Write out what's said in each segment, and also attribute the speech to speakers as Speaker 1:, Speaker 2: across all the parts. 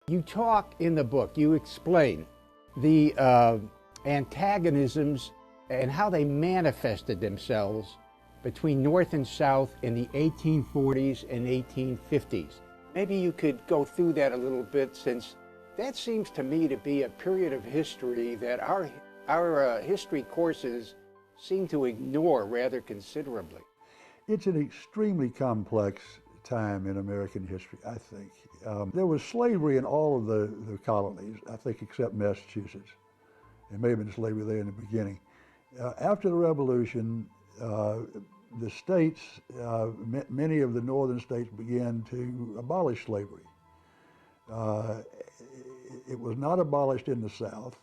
Speaker 1: You talk in the book, you explain the antagonisms and how they manifested themselves between North and South in the 1840s and 1850s. Maybe you could go through that a little bit, since that seems to me to be a period of history that our history courses seem to ignore rather considerably.
Speaker 2: It's an extremely complex time in American history, I think. There was slavery in all of the colonies, I think, except Massachusetts. There may have been slavery there in the beginning. After the Revolution, the states, many of the northern states began to abolish slavery. It was not abolished in the South.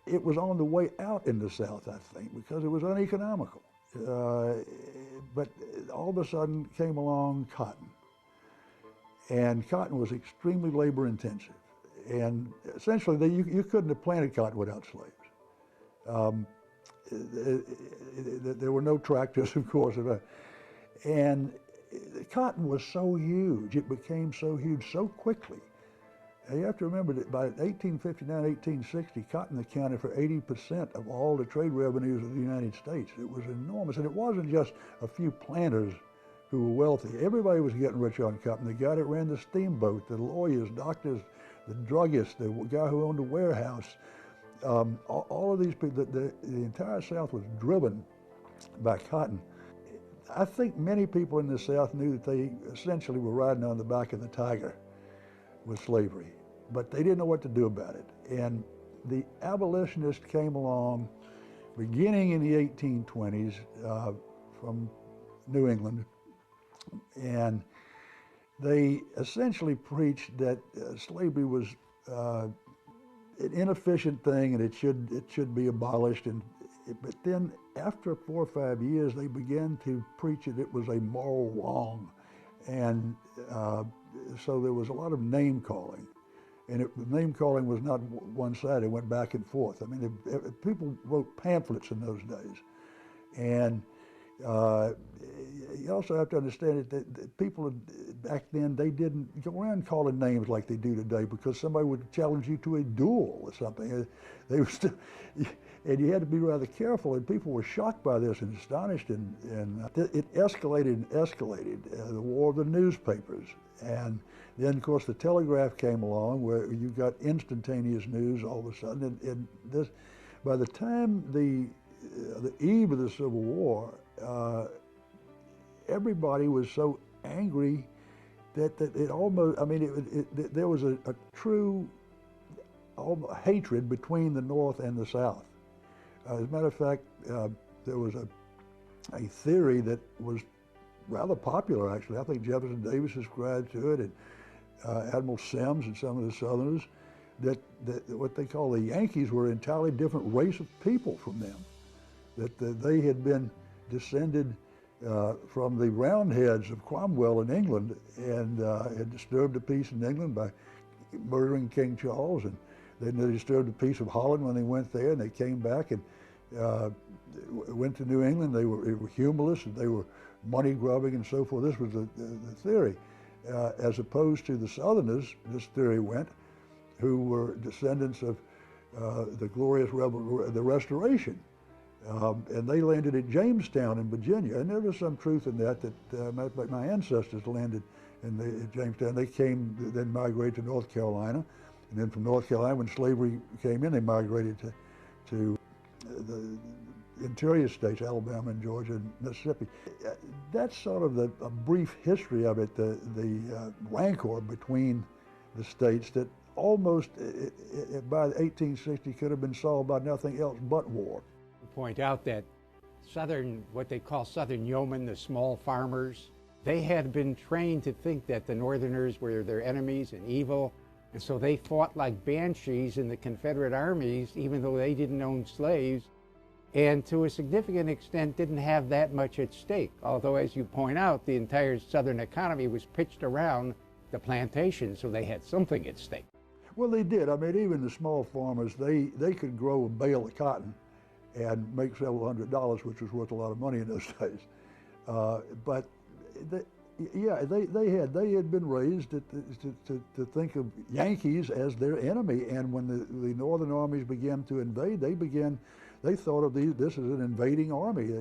Speaker 2: It was on the way out in the South, I think, because it was uneconomical. But all of a sudden came along cotton. And cotton was extremely labor intensive. And essentially, you couldn't have planted cotton without slaves. There were no tractors, of course. And cotton was so huge, it became so huge so quickly. And you have to remember that by 1859, 1860, cotton accounted for 80% of all the trade revenues of the United States. It was enormous, and it wasn't just a few planters who were wealthy. Everybody was getting rich on cotton. The guy that ran the steamboat, the lawyers, doctors, the druggists, the guy who owned a warehouse, all of these people, the entire South was driven by cotton. I think many people in the South knew that they essentially were riding on the back of the tiger with slavery, but they didn't know what to do about it. And the abolitionists came along beginning in the 1820s from New England, and they essentially preached that slavery was an inefficient thing and it should be abolished. But then after 4 or 5 years, they began to preach that it was a moral wrong. And so there was a lot of name calling. And the name calling was not one-sided, it went back and forth. I mean, people wrote pamphlets in those days. And you also have to understand that people back then, they didn't go around calling names like they do today, because somebody would challenge you to a duel or something. They were still, and you had to be rather careful, and people were shocked by this and astonished, and it escalated and escalated, the war of the newspapers. And then, of course, the telegraph came along, where you got instantaneous news all of a sudden. And this, by the time the eve of the Civil War, everybody was so angry that it almost, I mean, there was a true hatred between the North and the South. As a matter of fact, there was a theory that was rather popular, actually. I think Jefferson Davis ascribed to it, and Admiral Sims and some of the Southerners, that what they call the Yankees were an entirely different race of people from them, that they had been descended from the Roundheads of Cromwell in England, and had disturbed the peace in England by murdering King Charles, and then they disturbed the peace of Holland when they went there, and they came back and went to New England. They were humorless, and they were money grubbing and so forth. This was the theory, as opposed to the Southerners, this theory went, who were descendants of the glorious the Restoration. And they landed at Jamestown in Virginia, and there was some truth in that. My ancestors landed in Jamestown. They then migrated to North Carolina, and then from North Carolina, when slavery came in, they migrated to the interior states, Alabama and Georgia and Mississippi. That's sort of a brief history of it, the rancor between the states that almost by 1860 could have been solved by nothing else but war.
Speaker 1: Point out that what they call Southern yeomen, the small farmers, they had been trained to think that the Northerners were their enemies and evil, and so they fought like banshees in the Confederate armies, even though they didn't own slaves, and to a significant extent didn't have that much at stake. Although, as you point out, the entire Southern economy was pitched around the plantation, so they had something at stake.
Speaker 2: Well, they did. I mean, even the small farmers, they could grow a bale of cotton and make several $100s, which was worth a lot of money in those days. But Yeah, they had been raised to think of Yankees as their enemy, and when the northern armies began to invade, they thought of this as an invading army,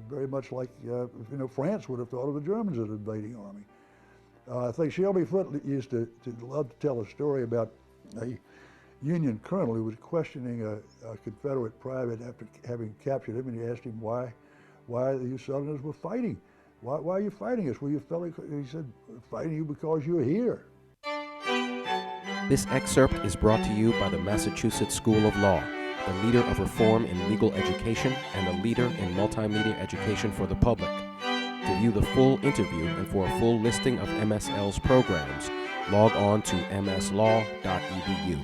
Speaker 2: very much like France would have thought of the Germans as an invading army. I think Shelby Foote used to love to tell a story about a Union colonel who was questioning a Confederate private after having captured him, and he asked him why you Southerners were fighting. Why are you fighting us? Well, he said, fighting you because you're here.
Speaker 3: This excerpt is brought to you by the Massachusetts School of Law, the leader of reform in legal education and a leader in multimedia education for the public. To view the full interview and for a full listing of MSL's programs, log on to mslaw.edu.